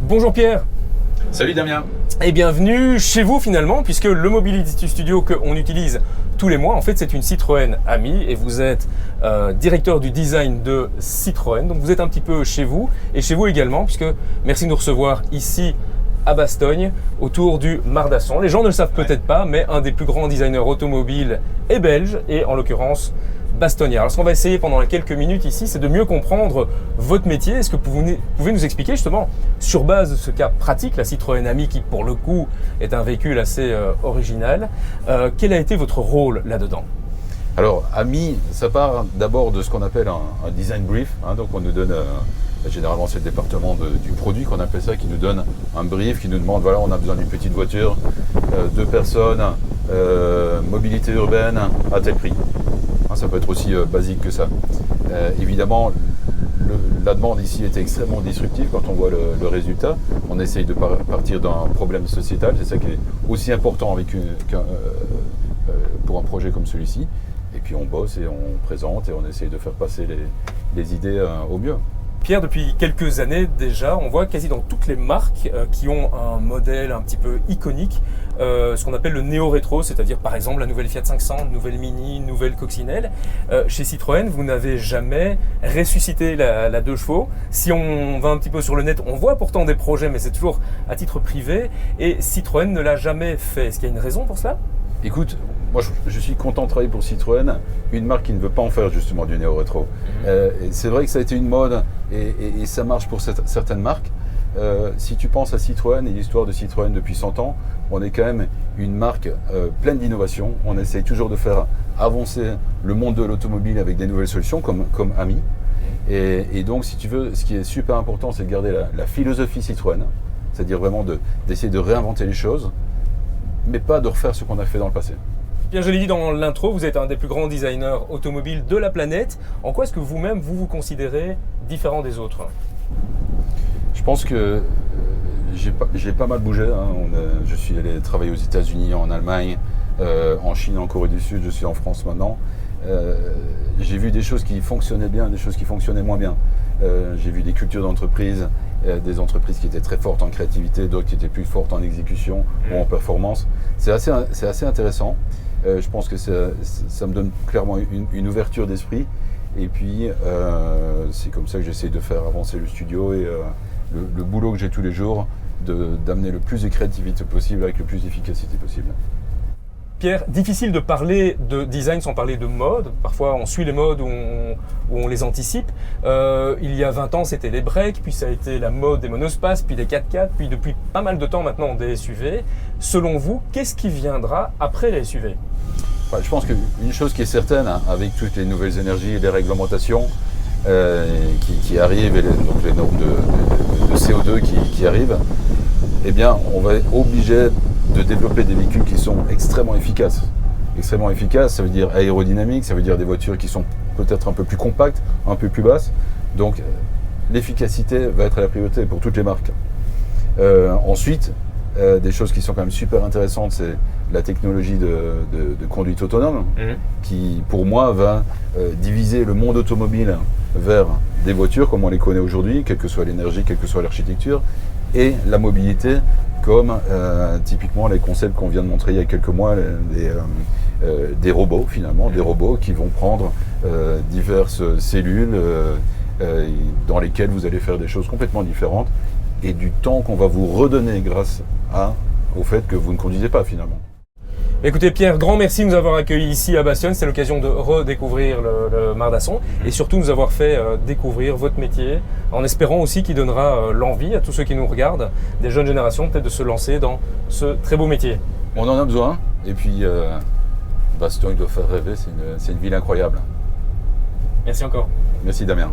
Bonjour Pierre. Salut Damien. Et bienvenue chez vous finalement, puisque le Mobility Studio qu'on utilise tous les mois, en fait c'est une Citroën Ami et vous êtes directeur du design de Citroën, donc vous êtes un petit peu chez vous et chez vous également, puisque merci de nous recevoir ici à Bastogne, autour du Mardasson. Les gens ne le savent peut-être pas, mais un des plus grands designers automobiles est belge et en l'occurrence bastognard. Alors ce qu'on va essayer pendant les quelques minutes ici, c'est de mieux comprendre votre métier. Est-ce que vous pouvez nous expliquer justement, sur base de ce cas pratique, la Citroën Ami qui pour le coup est un véhicule assez original, quel a été votre rôle là-dedans? Alors Ami, ça part d'abord de ce qu'on appelle un design brief, donc on nous donne, généralement c'est le département du produit qu'on appelle ça, qui nous donne un brief, qui nous demande voilà on a besoin d'une petite voiture, 2 personnes, mobilité urbaine à tel prix. Ça peut être aussi basique que ça. Évidemment, la demande ici était extrêmement disruptive quand on voit le résultat. On essaye de partir d'un problème sociétal, c'est ça qui est aussi important avec pour un projet comme celui-ci. Et puis on bosse et on présente et on essaye de faire passer les idées au mieux. Pierre, depuis quelques années déjà, on voit quasi dans toutes les marques qui ont un modèle un petit peu iconique, ce qu'on appelle le néo-rétro, c'est-à-dire par exemple la nouvelle Fiat 500, nouvelle Mini, nouvelle Coccinelle. Chez Citroën, vous n'avez jamais ressuscité la 2 chevaux. Si on va un petit peu sur le net, on voit pourtant des projets, mais c'est toujours à titre privé. Et Citroën ne l'a jamais fait. Est-ce qu'il y a une raison pour cela ? Écoute, moi je suis content de travailler pour Citroën, une marque qui ne veut pas en faire justement du néo-rétro. C'est vrai que ça a été une mode et ça marche pour certaines marques. Si tu penses à Citroën et l'histoire de Citroën depuis 100 ans, on est quand même une marque pleine d'innovation. On essaye toujours de faire avancer le monde de l'automobile avec des nouvelles solutions comme Ami. Et donc si tu veux, ce qui est super important, c'est de garder la philosophie Citroën, c'est-à-dire vraiment d'essayer de réinventer les choses, mais pas de refaire ce qu'on a fait dans le passé. Bien, je l'ai dit dans l'intro, vous êtes un des plus grands designers automobiles de la planète. En quoi est-ce que vous-même, vous considérez différent des autres ? Je pense que j'ai pas mal bougé. Je suis allé travailler aux États-Unis, en Allemagne, en Chine, en Corée du Sud, je suis en France maintenant. J'ai vu des choses qui fonctionnaient bien, des choses qui fonctionnaient moins bien. J'ai vu des cultures d'entreprise, des entreprises qui étaient très fortes en créativité, d'autres qui étaient plus fortes en exécution ou en performance. C'est assez intéressant. Je pense que ça me donne clairement une ouverture d'esprit. Et puis, c'est comme ça que j'essaie de faire avancer le studio et le boulot que j'ai tous les jours, d'amener le plus de créativité possible avec le plus d'efficacité possible. Pierre, difficile de parler de design sans parler de mode. Parfois, on suit les modes ou on les anticipe. Il y a 20 ans, c'était les breaks, puis ça a été la mode des monospaces, puis des 4x4, puis depuis pas mal de temps maintenant, des SUV. Selon vous, qu'est-ce qui viendra après les SUV ? Je pense qu'une chose qui est certaine, avec toutes les nouvelles énergies et les réglementations qui arrivent, et donc les normes de CO2 qui arrivent, eh bien, on va être obligé de développer des véhicules qui sont extrêmement efficaces. Extrêmement efficaces, ça veut dire aérodynamique, ça veut dire des voitures qui sont peut-être un peu plus compactes, un peu plus basses. Donc l'efficacité va être la priorité pour toutes les marques. Ensuite, des choses qui sont quand même super intéressantes, c'est la technologie de conduite autonome, qui pour moi va diviser le monde automobile vers des voitures comme on les connaît aujourd'hui, quelle que soit l'énergie, quelle que soit l'architecture, et la mobilité, comme typiquement les concepts qu'on vient de montrer il y a quelques mois, des robots finalement, des robots qui vont prendre diverses cellules dans lesquelles vous allez faire des choses complètement différentes et du temps qu'on va vous redonner grâce au fait que vous ne conduisez pas finalement. Écoutez Pierre, grand merci de nous avoir accueillis ici à Bastogne. C'est l'occasion de redécouvrir le Mardasson et surtout nous avoir fait découvrir votre métier, en espérant aussi qu'il donnera l'envie à tous ceux qui nous regardent, des jeunes générations peut-être de se lancer dans ce très beau métier. On en a besoin et puis Bastogne doit faire rêver, c'est une ville incroyable. Merci encore. Merci Damien.